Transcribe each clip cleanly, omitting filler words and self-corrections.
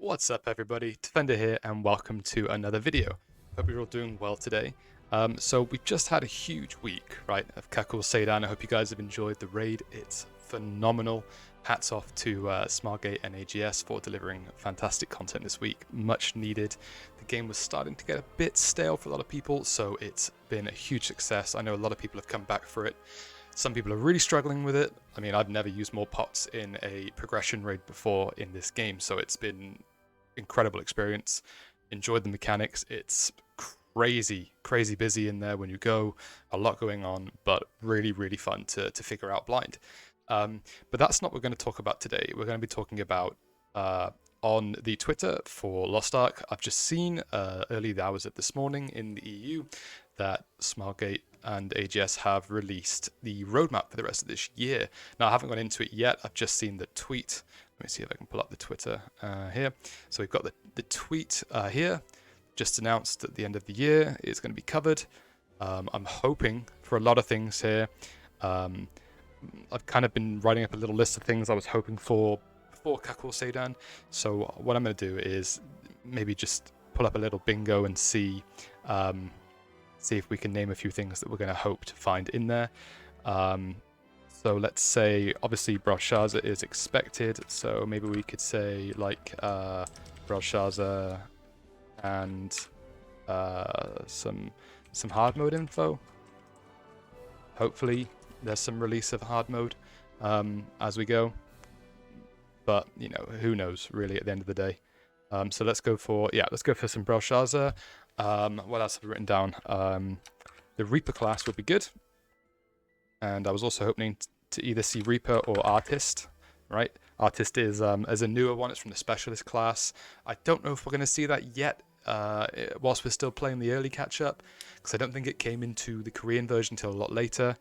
What's up everybody, Defender here and welcome to another video. Hope you're all doing well today. So we've just had a huge week, right, of Kakul Seidan. I hope you guys have enjoyed the raid. It's phenomenal. Hats off to Smartgate and AGS for delivering fantastic content this week, much needed. The game was starting to get a bit stale for a lot of people, so it's been a huge success. I know a lot of people have come back for it. Some people are really struggling with it. I mean, I've never used more pots in a progression raid before in this game, so it's been incredible experience. Enjoyed the mechanics. It's crazy busy in there when you go. A lot going on, but really fun to figure out blind. But that's not what we're going to talk about today. We're going to be talking about on the Twitter for Lost Ark. I've just seen early hours of this morning in the EU that Smartgate and AGS have released the roadmap for the rest of this year. Now, I haven't gone into it yet. I've just seen the tweet. Let me see if I can pull up the Twitter here. So we've got the tweet here, just announced at the end of the year it's going to be covered. I'm hoping for a lot of things here. I've kind of been writing up a little list of things I was hoping for before Kakul Seidan. So what I'm going to do is maybe just pull up a little bingo and see if we can name a few things that we're going to hope to find in there. So let's say, obviously, Brelshaza is expected. So maybe we could say like Brelshaza and some hard mode info. Hopefully, there's some release of hard mode as we go. But you know, who knows really at the end of the day. So let's go for some Brelshaza. What else have I written down? The Reaper class would be good. And I was also hoping to either see Reaper or Artist, right? Artist is as a newer one. It's from the Specialist class. I don't know if we're going to see that yet whilst we're still playing the early catch-up, because I don't think it came into the Korean version until a lot later.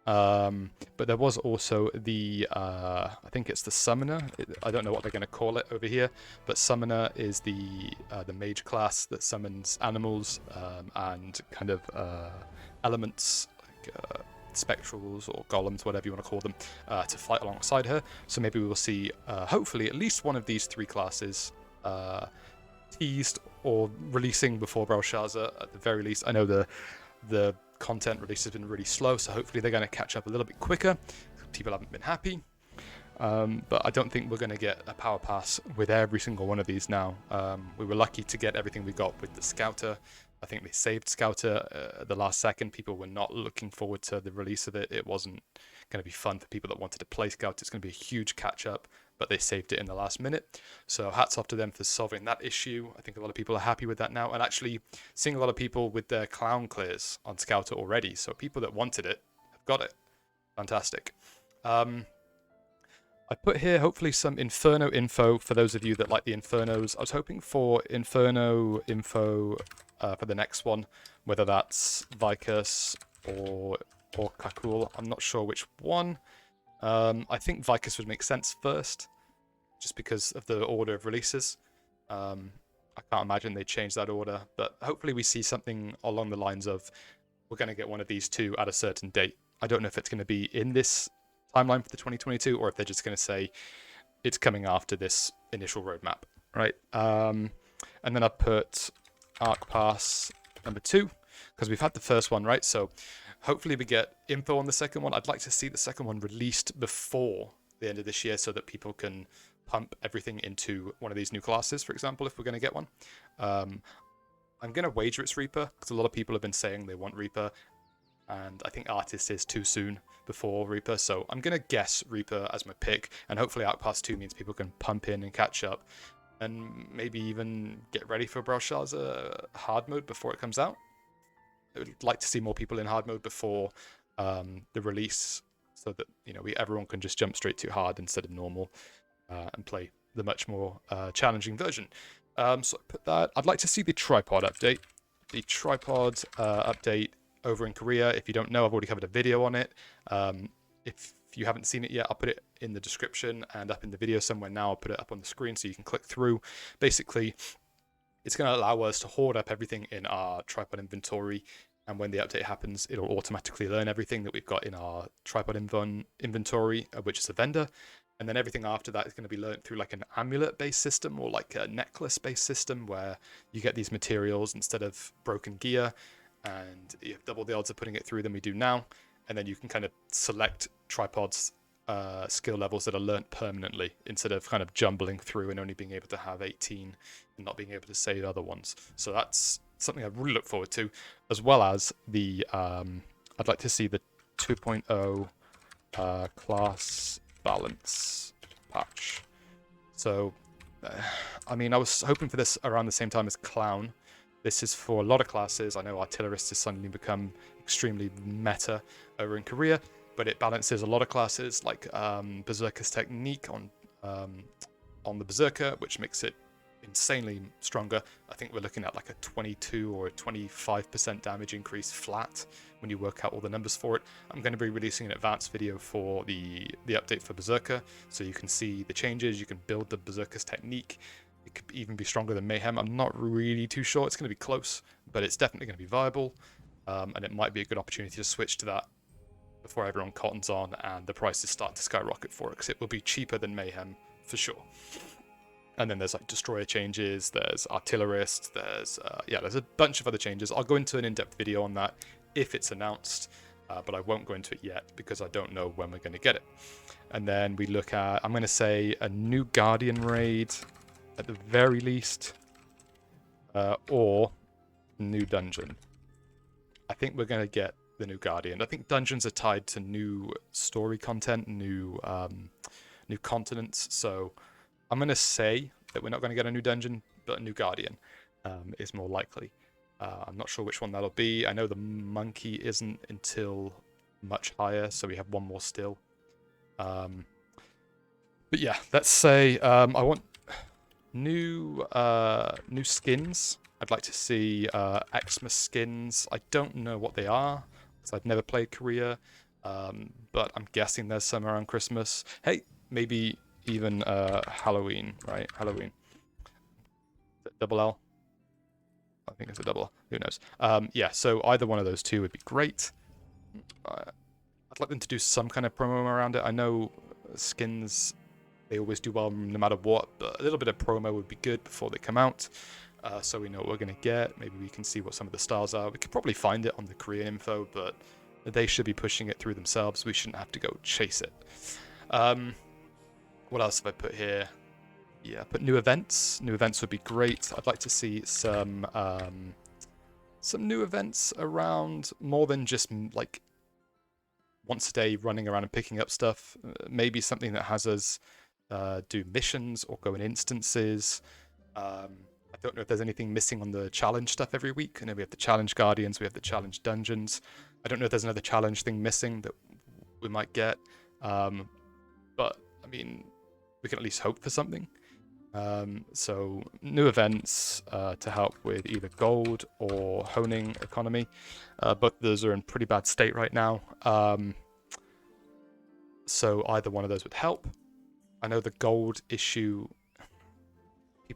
But there was also the, I think it's the Summoner. I don't know what they're going to call it over here, but Summoner is the mage class that summons animals and kind of elements, like spectrals or golems, whatever you want to call them, to fight alongside her. So maybe we will see, hopefully, at least one of these three classes teased or releasing before Brelshaza at the very least. I know the content release has been really slow, so hopefully they're going to catch up a little bit quicker. People haven't been happy. But I don't think we're going to get a power pass with every single one of these now. We were lucky to get everything we got with the Scouter. I think they saved Scouter at the last second. People were not looking forward to the release of it. It wasn't going to be fun for people that wanted to play Scout. It's going to be a huge catch-up, but they saved it in the last minute. So hats off to them for solving that issue. I think a lot of people are happy with that now, and actually seeing a lot of people with their clown clears on Scouter already. So people that wanted it have got it. Fantastic. I put here hopefully some Inferno info for those of you that like the Infernos. I was hoping for Inferno info for the next one, whether that's Vikas or Kakul. I'm not sure which one. I think Vikas would make sense first, just because of the order of releases. I can't imagine they change that order, but hopefully we see something along the lines of we're going to get one of these two at a certain date. I don't know if it's going to be in this timeline for the 2022 or if they're just going to say it's coming after this initial roadmap, right? And then I put Arc Pass number 2 because we've had the first one, right? So hopefully we get info on the second one. I'd like to see the second one released before the end of this year so that people can pump everything into one of these new classes, for example, if we're going to get one. I'm going to wager it's Reaper because a lot of people have been saying they want Reaper, and I think Artist is too soon before Reaper, so I'm going to guess Reaper as my pick, and hopefully Arc Pass 2 means people can pump in and catch up, and maybe even get ready for Brelshaza hard mode before it comes out. I would like to see more people in hard mode before the release, so that everyone can just jump straight to hard instead of normal and play the much more challenging version. So I put that. I'd like to see the tripod update. The tripod update over in Korea. If you don't know, I've already covered a video on it. If you haven't seen it yet, I'll put it in the description and up in the video somewhere now. I'll put it up on the screen so you can click through. Basically, it's going to allow us to hoard up everything in our tripod inventory, and when the update happens, it'll automatically learn everything that we've got in our tripod inventory, which is a vendor, And then everything after that is going to be learned through like an amulet-based system or like a necklace-based system where you get these materials instead of broken gear, and you have double the odds of putting it through than we do now. And then you can kind of select tripods skill levels that are learnt permanently instead of kind of jumbling through and only being able to have 18 and not being able to save other ones. So that's something I really look forward to, as well as the I'd like to see the 2.0 class balance patch. So I mean, I was hoping for this around the same time as Clown. This is for a lot of classes. I know Artillerist has suddenly become extremely meta over in Korea, but it balances a lot of classes like Berserker's Technique on the Berserker, which makes it insanely stronger. I think we're looking at like a 22 or a 25% damage increase flat when you work out all the numbers for it. I'm going to be releasing an advanced video for the update for Berserker, so you can see the changes. You can build the Berserker's Technique. It could even be stronger than Mayhem. I'm not really too sure. It's going to be close, but it's definitely going to be viable, and it might be a good opportunity to switch to that before everyone cottons on and the prices start to skyrocket for it, because it will be cheaper than Mayhem for sure. And then there's like Destroyer changes, there's Artillerist, there's a bunch of other changes. I'll go into an in-depth video on that if it's announced, but I won't go into it yet because I don't know when we're going to get it. And then we look at, I'm going to say, a new Guardian raid at the very least, or new dungeon. I think we're going to get the new Guardian. I think dungeons are tied to new story content, new continents, so I'm going to say that we're not going to get a new dungeon, but a new Guardian is more likely. I'm not sure which one that'll be. I know the monkey isn't until much higher, so we have one more still. But yeah, let's say I want new skins. I'd like to see Xmas skins. I don't know what they are, because I've never played Korea, but I'm guessing there's some around Christmas. Hey, maybe even Halloween, right? Halloween. Double L? I think it's a double L. Who knows? Yeah, so either one of those two would be great. I'd like them to do some kind of promo around it. I know skins, they always do well no matter what, but a little bit of promo would be good before they come out, so we know what we're going to get. Maybe we can see what some of the styles are. We could probably find it on the Korean info, but they should be pushing it through themselves. We shouldn't have to go chase it. What else have I put here? Yeah, I put new events. New events would be great. I'd like to see some new events around, more than just like once a day running around and picking up stuff. Maybe something that has us do missions or go in instances. I don't know if there's anything missing on the challenge stuff every week. I know we have the challenge guardians, we have the challenge dungeons. I don't know if there's another challenge thing missing that we might get. But I mean, we can at least hope for something. So new events to help with either gold or honing economy. Both of those are in pretty bad state right now. So either one of those would help. I know the gold issue,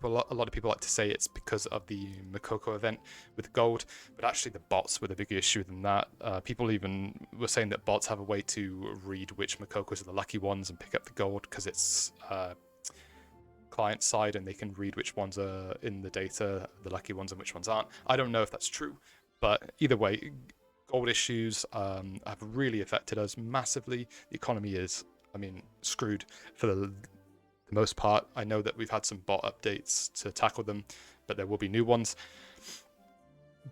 a lot of people like to say it's because of the Makoko event with gold, but actually the bots were the bigger issue than that. People even were saying that bots have a way to read which Makokos are the lucky ones and pick up the gold, because it's client side and they can read which ones are in the data, the lucky ones, and which ones aren't. I don't know if that's true, but either way, gold issues have really affected us massively. The economy is, I mean, screwed for the most part. I know that we've had some bot updates to tackle them, but there will be new ones.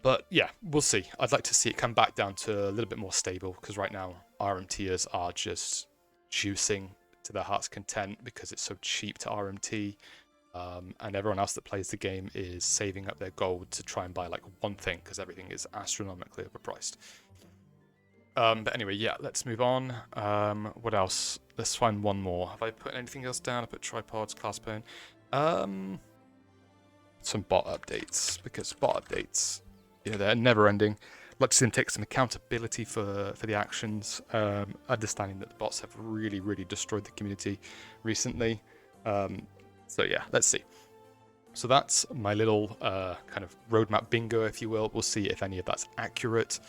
But yeah, we'll see. I'd like to see it come back down to a little bit more stable, because right now RMTers are just juicing to their heart's content because it's so cheap to RMT, and everyone else that plays the game is saving up their gold to try and buy like one thing, because everything is astronomically overpriced. But anyway, yeah, let's move on. What else? Let's find one more. Have I put anything else down? I put tripods, class pain. Some bot updates, because bot updates, you know, they're never ending. I'd like to see them take some accountability for the actions, understanding that the bots have really, really destroyed the community recently. So yeah, let's see. So that's my little kind of roadmap bingo, if you will. We'll see if any of that's accurate.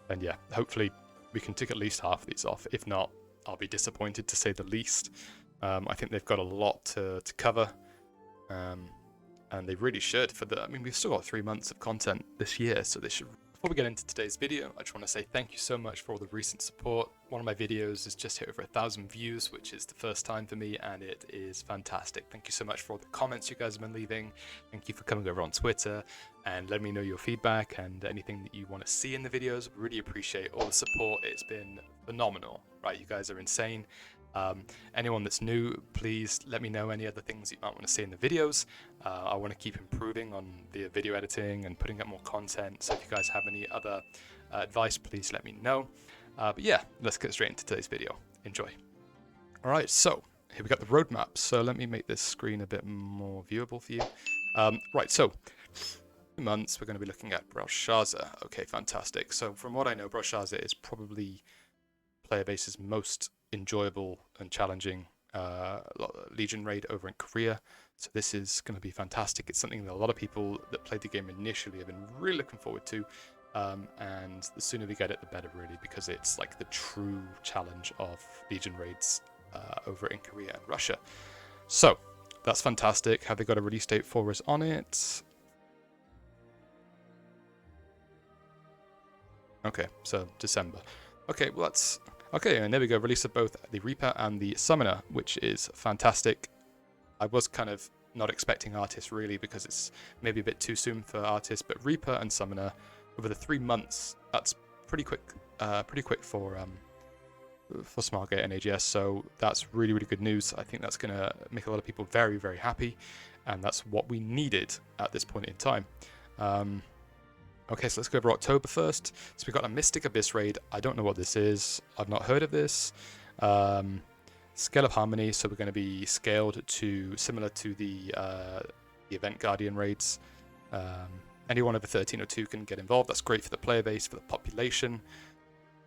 And yeah, hopefully we can tick at least half of these off. If not, I'll be disappointed to say the least. I think they've got a lot to cover, and they really should. I mean, we've still got 3 months of content this year, so they should. Before we get into today's video, I just want to say thank you so much for all the recent support. One of my videos has just hit over 1,000 views, which is the first time for me, and it is fantastic. Thank you so much for all the comments you guys have been leaving. Thank you for coming over on Twitter and letting me know your feedback and anything that you want to see in the videos. Really appreciate all the support. It's been phenomenal, right? You guys are insane. Anyone that's new, please let me know any other things you might want to see in the videos. I want to keep improving on the video editing and putting up more content, so if you guys have any other advice, please let me know. But yeah, let's get straight into today's video. Enjoy. Alright, so here we got the roadmap. So let me make this screen a bit more viewable for you. Right, so 2 months we're going to be looking at Brelshaza. Okay, fantastic. So from what I know, Brelshaza is probably player base's most enjoyable and challenging Legion raid over in Korea. So this is going to be fantastic. It's something that a lot of people that played the game initially have been really looking forward to. And the sooner we get it, the better, really, because it's like the true challenge of Legion raids over in Korea and Russia. So that's fantastic. Have they got a release date for us on it? Okay, so December. Okay, well that's... Okay, and there we go, release of both the Reaper and the Summoner, which is fantastic. I was kind of not expecting Artist, really, because it's maybe a bit too soon for Artist, but Reaper and Summoner, over the 3 months, that's pretty quick for Smartgate and AGS, so that's really, really good news. I think that's going to make a lot of people very, very happy, and that's what we needed at this point in time. Okay, so let's go over October first. So we've got a Mystic Abyss raid. I don't know what this is. I've not heard of this. Scale of Harmony, so we're going to be scaled to similar to the Event Guardian raids. Anyone over 1302 can get involved. That's great for the player base, for the population.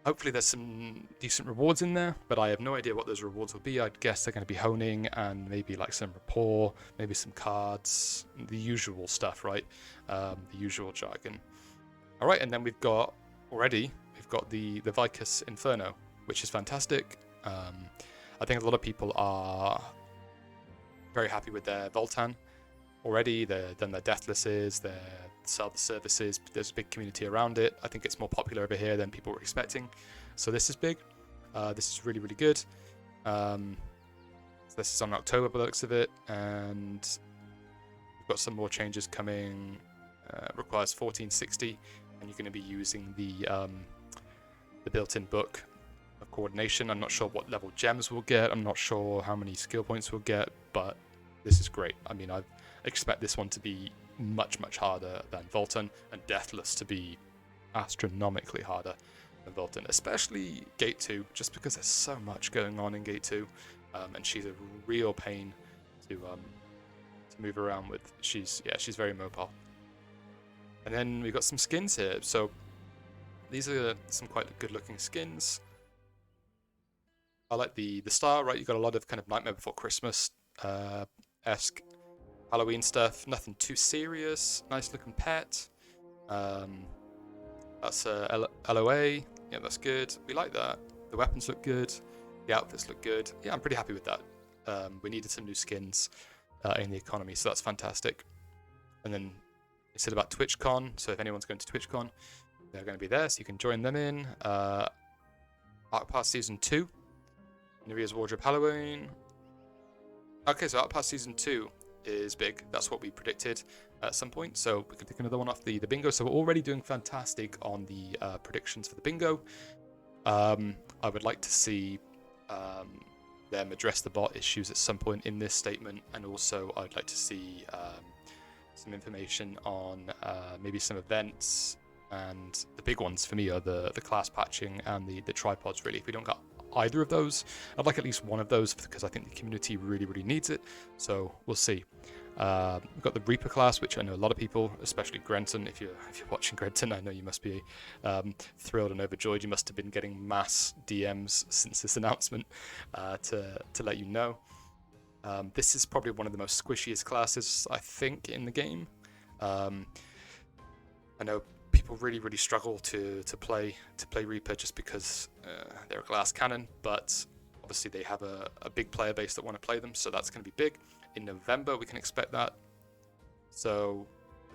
Hopefully there's some decent rewards in there, but I have no idea what those rewards will be. I'd guess they're going to be honing and maybe like some rapport, maybe some cards, the usual stuff, right? The usual jargon. All right, and then we've got the Vikas Inferno, which is fantastic. I think a lot of people are very happy with their Voltan already. They've done their Deathlesses, they sell the services. There's a big community around it. I think it's more popular over here than people were expecting. So this is big. This is really, really good. So this is on October by the looks of it, and we've got some more changes coming. Requires 1460, and you're going to be using the built-in book of coordination. I'm not sure what level gems we'll get. I'm not sure how many skill points we'll get, but this is great. I mean, I expect this one to be much, much harder than Voltan, and Deathless to be astronomically harder than Voltan, especially Gate 2, just because there's so much going on in Gate 2, and she's a real pain to move around with. She's very mobile. And then we've got some skins here. So these are some quite good looking skins. I like the star, right? You've got a lot of kind of Nightmare Before Christmas esque Halloween stuff. Nothing too serious. Nice looking pet. That's LOA. Yeah, that's good. We like that. The weapons look good. The outfits look good. Yeah, I'm pretty happy with that. We needed some new skins in the economy, so that's fantastic. And then they said about Twitchcon, so if anyone's going to Twitchcon, they're going to be there, so you can join them in. Ark Pass Season 2, New Year's Wardrobe Halloween. Okay, so Ark Pass Season 2 is big. That's what we predicted at some point, so we can take another one off the bingo. So we're already doing fantastic on the predictions for the bingo. I would like to see them address the bot issues at some point in this statement, and also I'd like to see some information on maybe some events, and the big ones for me are the class patching and the tripods, really. If we don't got either of those, I'd like at least one of those, because I think the community really, really needs it, so we'll see. We've got the Reaper class, which I know a lot of people, especially Grenton, if you're watching Grenton, I know you must be thrilled and overjoyed. You must have been getting mass DMs since this announcement to let you know. This is probably one of the most squishiest classes, I think, in the game. I know people really, really struggle to play Reaper just because they're a glass cannon, but Obviously, they have a big player base that want to play them, so that's going to be big. In November, we can expect that. So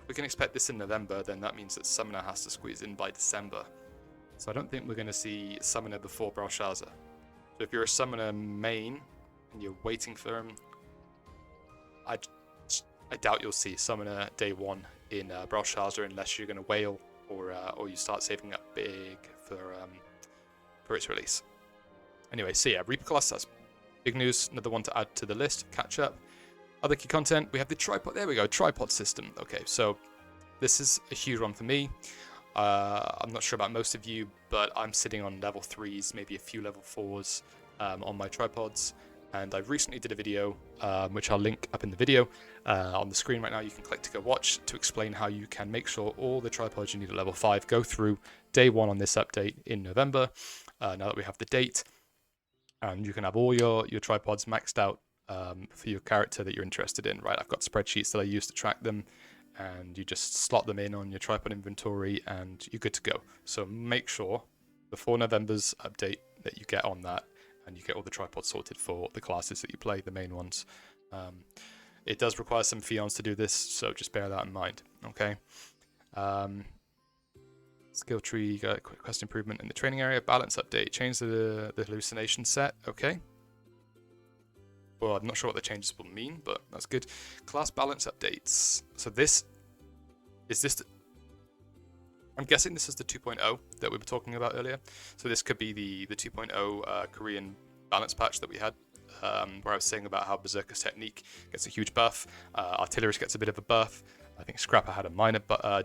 if we can expect this in November, then that means that Summoner has to squeeze in by December. So I don't think we're going to see Summoner before Brelshaza. So if you're a Summoner main and you're waiting for him, I doubt you'll see Summoner day one in Brelshaza unless you're going to whale or you start saving up big for its release. Anyway, so yeah, Reaper class, that's big news. Another one to add to the list, catch up. Other key content, we have the tripod. There we go, tripod system. Okay, so this is a huge one for me. I'm not sure about most of you, but I'm sitting on level 3s, maybe a few level 4s on my tripods. And I recently did a video, which I'll link up in the video on the screen right now. You can click to go watch to explain how you can make sure all the tripods you need at level 5 go through day 1 on this update in November. Now that we have the date, and you can have all your tripods maxed out for your character that you're interested in. Right, I've got spreadsheets that I use to track them, and you just slot them in on your tripod inventory, and you're good to go. So make sure before November's update that you get on that, and you get all the tripods sorted for the classes that you play, the main ones. It does require some Fions to do this, so just bear that in mind, okay? Skill tree, quick quest improvement in the training area, balance update, change the hallucination set, okay? Well, I'm not sure what the changes will mean, but that's good. Class balance updates. So I'm guessing this is the 2.0 that we were talking about earlier. So this could be the 2.0 Korean balance patch that we had, where I was saying about how Berserker's technique gets a huge buff, Artillerist gets a bit of a buff. I think Scrapper had a minor a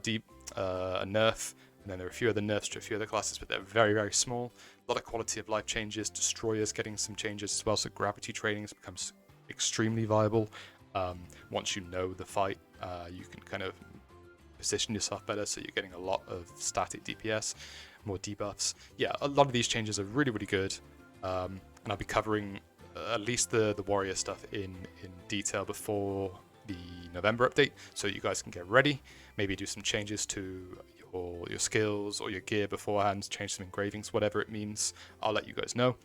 nerf, and then there are a few other nerfs to a few other classes, but they're very, very small. A lot of quality of life changes, Destroyers getting some changes as well, so gravity training becomes extremely viable. Once you know the fight, you can kind of position yourself better, so you're getting a lot of static DPS, more debuffs. Yeah, a lot of these changes are really, really good, and I'll be covering at least the warrior stuff in detail before the November update, so you guys can get ready, maybe do some changes to your skills or your gear beforehand, change some engravings, whatever it means. I'll let you guys know.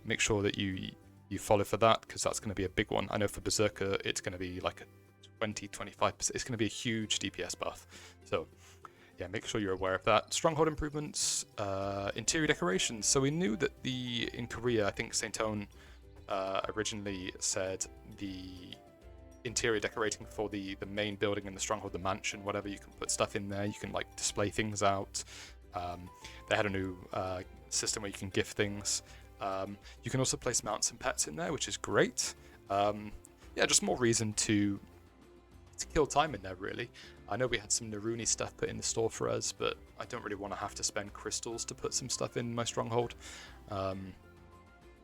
Make sure that you follow for that, because that's going to be a big one. I know for Berserker it's going to be like a 20-25%. It's going to be a huge DPS buff, so yeah, make sure you're aware of that. Stronghold improvements, interior decorations. So we knew that in Korea, I think Saint Tone originally said the interior decorating for the main building in the Stronghold, the mansion, whatever, you can put stuff in there, you can like display things out. They had a new system where you can gift things. You can also place mounts and pets in there, which is great. Yeah, just more reason to kill time in there, really. I know we had some Naruni stuff put in the store for us, but I don't really want to have to spend crystals to put some stuff in my Stronghold.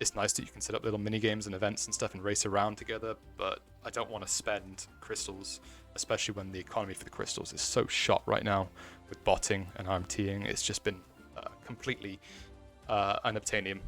It's nice that you can set up little mini games and events and stuff and race around together, but I don't want to spend crystals, especially when the economy for the crystals is so shot right now with botting and RMTing. It's just been completely unobtainium.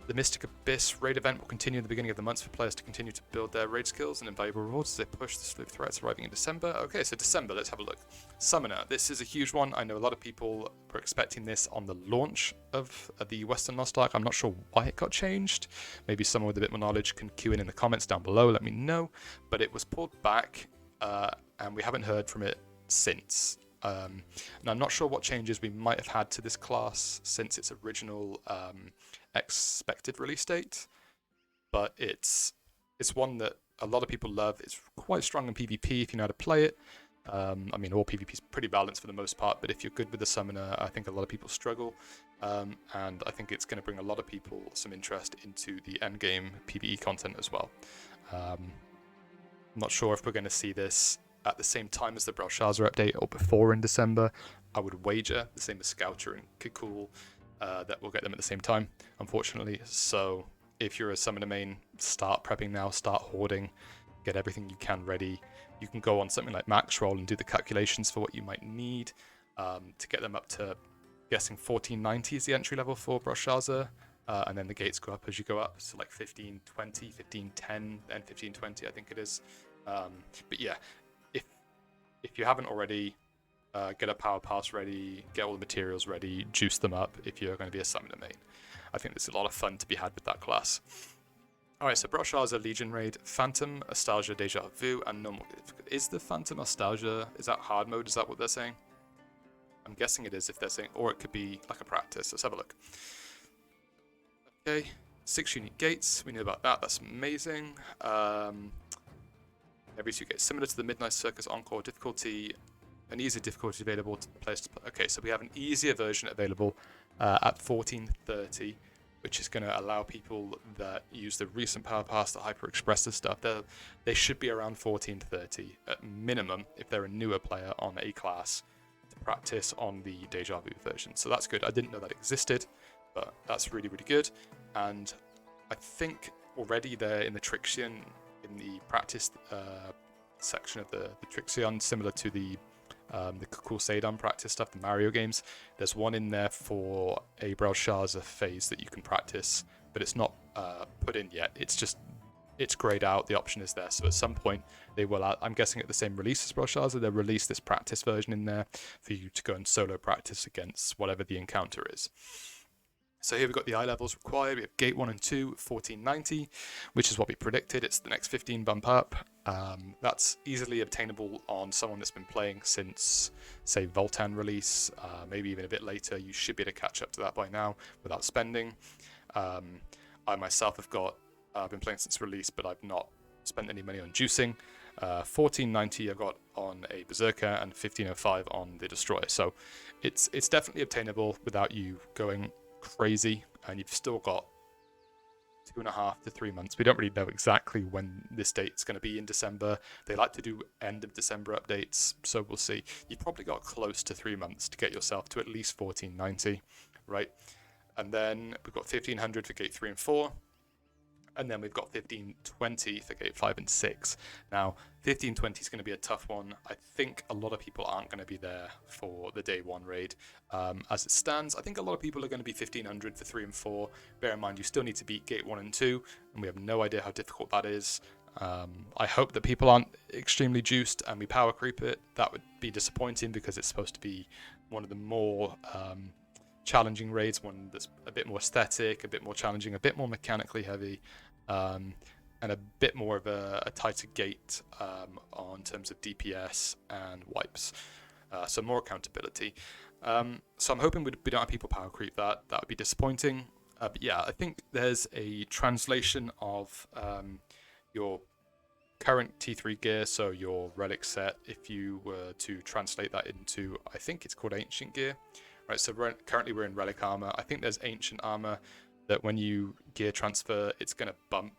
The Mystic Abyss raid event will continue in the beginning of the month for players to continue to build their raid skills and invaluable rewards as they push the slew of threats arriving in December. Okay, so December, let's have a look. Summoner, this is a huge one. I know a lot of people were expecting this on the launch of the Western Lost Ark. I'm not sure why it got changed. Maybe someone with a bit more knowledge can cue in the comments down below, let me know. But it was pulled back, and we haven't heard from it since. And I'm not sure what changes we might have had to this class since its original expected release date, but it's one that a lot of people love. It's quite strong in PvP if you know how to play it. I mean, all PvP is pretty balanced for the most part, but if you're good with the summoner, I think a lot of people struggle, and I think it's going to bring a lot of people some interest into the endgame PvE content as well. I'm not sure if we're going to see this at the same time as the Brelshaza update or before in December. I would wager the same as Scouter and Kikul that we'll get them at the same time, unfortunately. So if you're a summoner main, start prepping now, start hoarding, get everything you can ready. You can go on something like Max Roll and do the calculations for what you might need to get them up to, guessing 1490 is the entry level for Brelshaza, and then the gates go up as you go up, so like 1520, 1510, then 1520 I think it is. But yeah, if you haven't already, get a power pass ready, get all the materials ready, juice them up if you're going to be a summoner main. I think there's a lot of fun to be had with that class. Alright, so Brelshaza, Legion Raid, Phantom, Nostalgia, Deja Vu, and Normal. Is the Phantom Nostalgia, is that hard mode? Is that what they're saying? I'm guessing it is if they're saying, or it could be like a practice. Let's have a look. Okay, 6 unique gates. We knew about that. That's amazing. Every 2 gates. Similar to the Midnight Circus Encore difficulty, an easier difficulty available to players to play. Okay, so we have an easier version available at 1430. Which is going to allow people that use the recent Power Pass, the Hyper Expressive stuff, they should be around 1430 at minimum if they're a newer player on a class to practice on the Deja Vu version. So that's good. I didn't know that existed, but that's really, really good. And I think already they're in the Trixion, in the practice section of the Trixion, similar to the Cool Seidan practice stuff, the Mario games. There's one in there for a Brelshaza phase that you can practice, but it's not put in yet. It's grayed out. The option is there. So at some point they will, I'm guessing at the same release as Brelshaza, they'll release this practice version in there for you to go and solo practice against whatever the encounter is. So here we've got the eye levels required. We have Gate 1 and 2, 1490, which is what we predicted. It's the next 15 bump up. That's easily obtainable on someone that's been playing since, say, Voltan release, maybe even a bit later. You should be able to catch up to that by now without spending. I myself have been playing since release, but I've not spent any money on juicing. 1490 I've got on a Berserker and 1505 on the Destroyer. So it's definitely obtainable without you going crazy, and you've still got 2.5 to 3 months. We don't really know exactly when this date's going to be in December. They like to do end of December updates, so we'll see. You've probably got close to 3 months to get yourself to at least 1490, right? And then we've got 1500 for Gate 3 and 4. And then we've got 1520 for Gate 5 and 6. Now, 1520 is going to be a tough one. I think a lot of people aren't going to be there for the Day 1 raid. As it stands, I think a lot of people are going to be 1500 for 3 and 4. Bear in mind, you still need to beat Gate 1 and 2, and we have no idea how difficult that is. I hope that people aren't extremely juiced and we power creep it. That would be disappointing because it's supposed to be one of the more challenging raids, one that's a bit more aesthetic, a bit more challenging, a bit more mechanically heavy, and a bit more of a tighter gate on terms of DPS and wipes, so more accountability. So I'm hoping we don't have people power creep that. That would be disappointing. But yeah, I think there's a translation of your current T3 gear, so your relic set, if you were to translate that into, I think it's called ancient gear. Right, so currently we're in relic armor. I think there's ancient armor that when you gear transfer, it's going to bump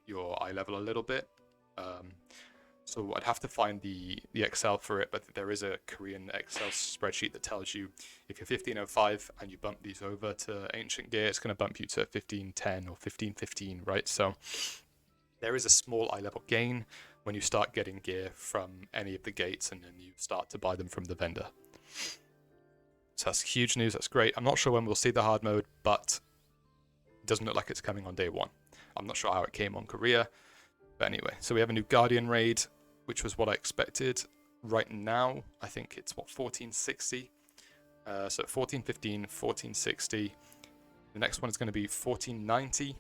your eye level a little bit. So I'd have to find the Excel for it, but there is a Korean Excel spreadsheet that tells you if you're 1505 and you bump these over to ancient gear, it's going to bump you to 1510 or 1515, right? So there is a small eye level gain when you start getting gear from any of the gates and then you start to buy them from the vendor. So that's huge news, that's great. I'm not sure when we'll see the hard mode, but it doesn't look like it's coming on day 1. I'm not sure how it came on Korea. But anyway, so we have a new Guardian raid, which was what I expected. Right now, I think it's, 1460? So 1415, 1460. The next one is going to be 1490.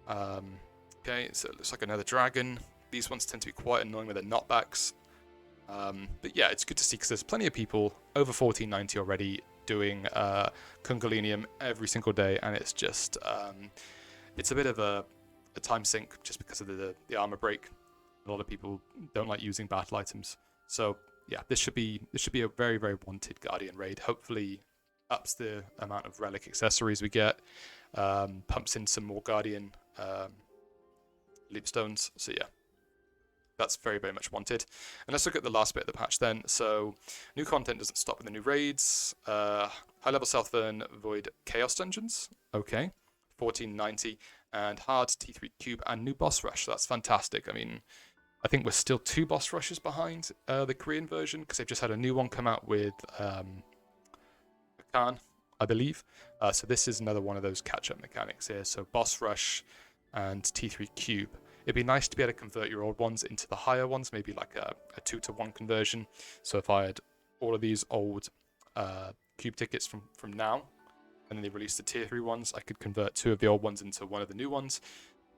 Okay, so it looks like another dragon. These ones tend to be quite annoying with their knockbacks. But yeah, it's good to see because there's plenty of people over 1490 already doing Kundalinium every single day, and it's just it's a bit of a time sink just because of the armor break. A lot of people don't like using battle items, so yeah, this should be a very, very wanted Guardian raid. Hopefully, ups the amount of relic accessories we get, pumps in some more Guardian leapstones. So yeah. That's very, very much wanted. And let's look at the last bit of the patch then. So, new content doesn't stop with the new raids. High-level Southern Void Chaos Dungeons. Okay. 1490. And hard T3 Cube and new boss rush. That's fantastic. I mean, I think we're still 2 boss rushes behind the Korean version because they've just had a new one come out with Khan, I believe. So this is another one of those catch-up mechanics here. So boss rush and T3 Cube. It'd be nice to be able to convert your old ones into the higher ones, maybe like a 2-to-1 conversion. So if I had all of these old cube tickets from now, and then they release the tier 3 ones, I could convert 2 of the old ones into one of the new ones.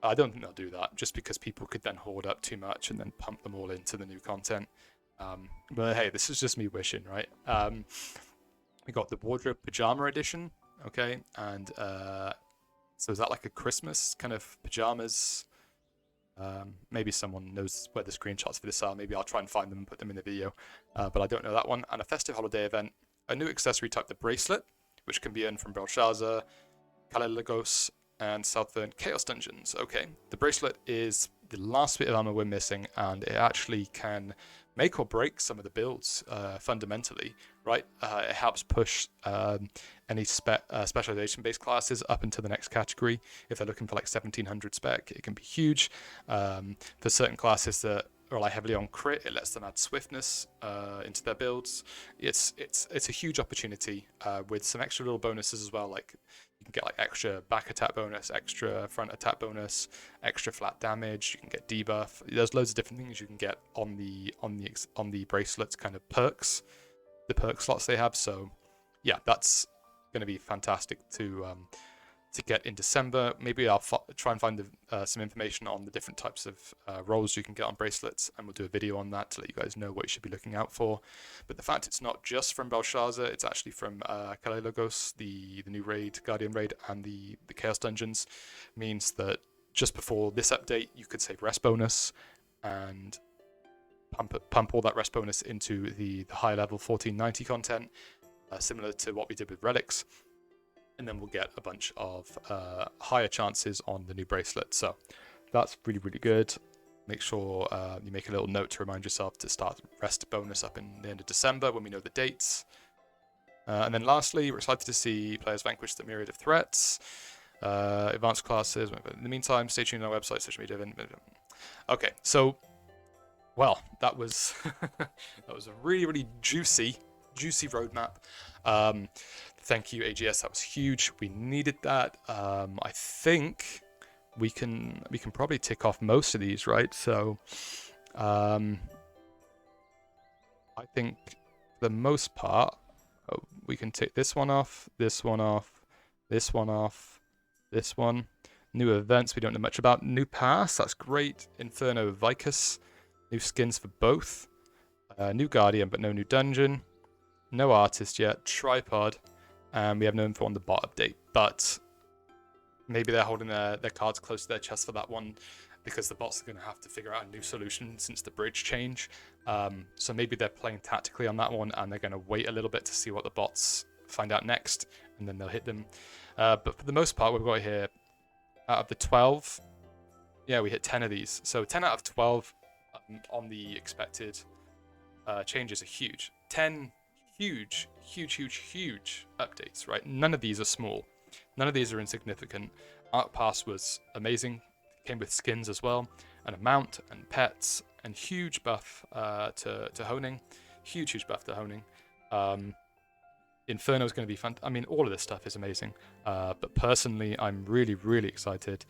I don't think they'll do that, just because people could then hoard up too much and then pump them all into the new content. But hey, this is just me wishing, right? We got the Wardrobe Pajama Edition, okay? And so is that like a Christmas kind of pajamas? Maybe someone knows where the screenshots for this are. Maybe I'll try and find them and put them in the video. But I don't know that one. And a festive holiday event, a new accessory type, the bracelet, which can be earned from Brelshaza, Kalelagos, and Southern Chaos Dungeons. Okay, the bracelet is the last bit of armor we're missing, and it actually can make or break some of the builds fundamentally, right? It helps push any specialization-based classes up into the next category. If they're looking for like 1700 spec, it can be huge. For certain classes that rely heavily on crit, it lets them add swiftness into their builds. It's a huge opportunity with some extra little bonuses as well, like you can get like extra back attack bonus, extra front attack bonus, extra flat damage. You can get debuff. There's loads of different things you can get on the bracelets kind of perks, the perk slots they have. So yeah, that's going to be fantastic to get in December. Maybe I'll try and find some information on the different types of roles you can get on bracelets, and we'll do a video on that to let you guys know what you should be looking out for. But the fact it's not just from Brelshaza, it's actually from Kalelagos, the new raid, Guardian raid, and the Chaos Dungeons, means that just before this update, you could save rest bonus and pump all that rest bonus into the high level 1490 content, similar to what we did with relics. And then we'll get a bunch of higher chances on the new bracelet. So that's really, really good. Make sure you make a little note to remind yourself to start rest bonus up in the end of December when we know the dates. And then lastly, we're excited to see players vanquish the myriad of threats, advanced classes. In the meantime, stay tuned on our website, social media. Okay, so, well, that was that was a really, really juicy roadmap. Thank you, AGS. That was huge. We needed that. I think we can probably tick off most of these, right? So, I think for the most part, we can tick this one off, this one off, this one off, this one. New events we don't know much about. New pass, that's great. Inferno, Vikas. New skins for both. New Guardian, but no new dungeon. No artist yet. Tripod. And we have no info on the bot update, but maybe they're holding their cards close to their chest for that one, because the bots are going to have to figure out a new solution since the bridge change. So maybe they're playing tactically on that one, and they're going to wait a little bit to see what the bots find out next, and then they'll hit them. But for the most part, we've got here, out of the 12, yeah, we hit 10 of these. So 10 out of 12 on the expected changes are huge. 10 huge updates, right? None of these are small. None of these are insignificant. Arc Pass was amazing. Came with skins as well, and a mount, and pets, and huge buff to honing. Huge buff to honing. Inferno is going to be fun. I mean, all of this stuff is amazing. But personally, I'm really excited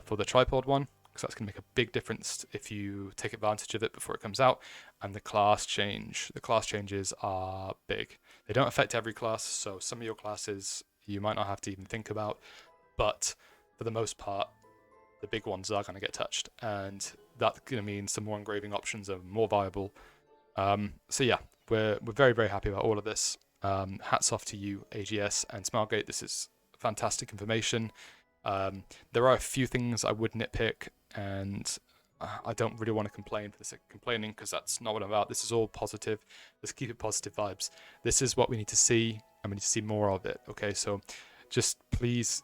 for the tripod one, because that's going to make a big difference if you take advantage of it before it comes out. And the class change. The class changes are big. They don't affect every class, so some of your classes you might not have to even think about. But for the most part, the big ones are going to get touched. And that's going to mean some more engraving options are more viable. So yeah, we're very happy about all of this. Hats off to you, AGS and Smilegate. This is fantastic information. There are a few things I would nitpick, and I don't really want to complain for the sake of complaining, because that's not what I'm about. This is all positive. Let's keep it positive vibes. This is what we need to see, and we need to see more of it. Okay, so just please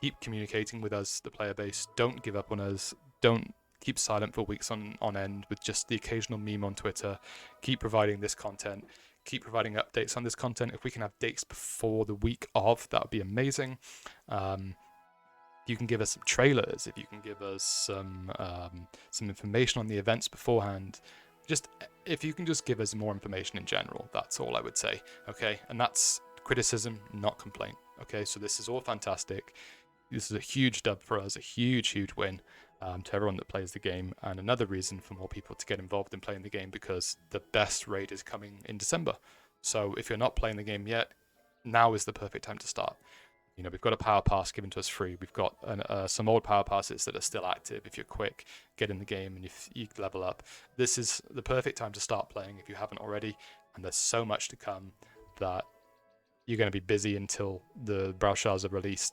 keep communicating with us, the player base. Don't give up on us. Don't keep silent for weeks on end with just the occasional meme on Twitter. Keep providing this content. Keep providing updates on this content. If we can have dates before the week of, that would be amazing. You can give us some trailers, if you can give us some information on the events beforehand. Just if you can just give us more information in general, that's all I would say. Okay, and that's criticism, not complaint. Okay, so this is all fantastic. This is a huge dub for us, a huge win to everyone that plays the game, and another reason for more people to get involved in playing the game, because the best raid is coming in December. So if you're not playing the game yet, now is the perfect time to start. You know, we've got a power pass given to us free. We've got some old power passes that are still active. If you're quick, get in the game and if you level up. This is the perfect time to start playing if you haven't already. And there's so much to come that you're going to be busy until the Brelshaza release.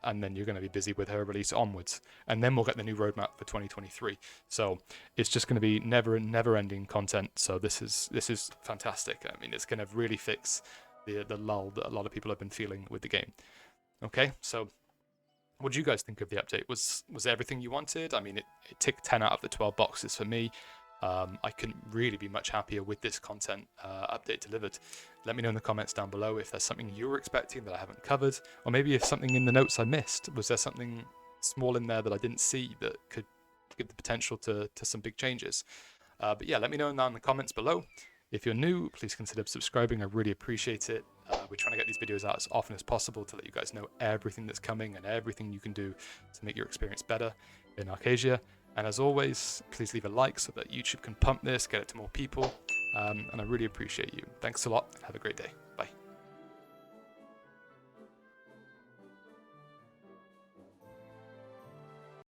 And then you're going to be busy with her release onwards. And then we'll get the new roadmap for 2023. So it's just going to be never-ending content. So this is fantastic. I mean, it's going to really fix the lull that a lot of people have been feeling with the game. Okay, so what do you guys think of the update? Was everything you wanted? I mean, it ticked 10 out of the 12 boxes for me. I couldn't really be much happier with this content update delivered. Let me know in the comments down below if there's something you were expecting that I haven't covered, or maybe if something in the notes I missed. Was there something small in there that I didn't see that could give the potential to some big changes? But yeah, let me know down in the comments below. If you're new, please consider subscribing. I really appreciate it. We're trying to get these videos out as often as possible to let you guys know everything that's coming and everything you can do to make your experience better in Arcasia. And as always, please leave a like so that YouTube can pump this, get it to more people. And I really appreciate you. Thanks a lot and have a great day.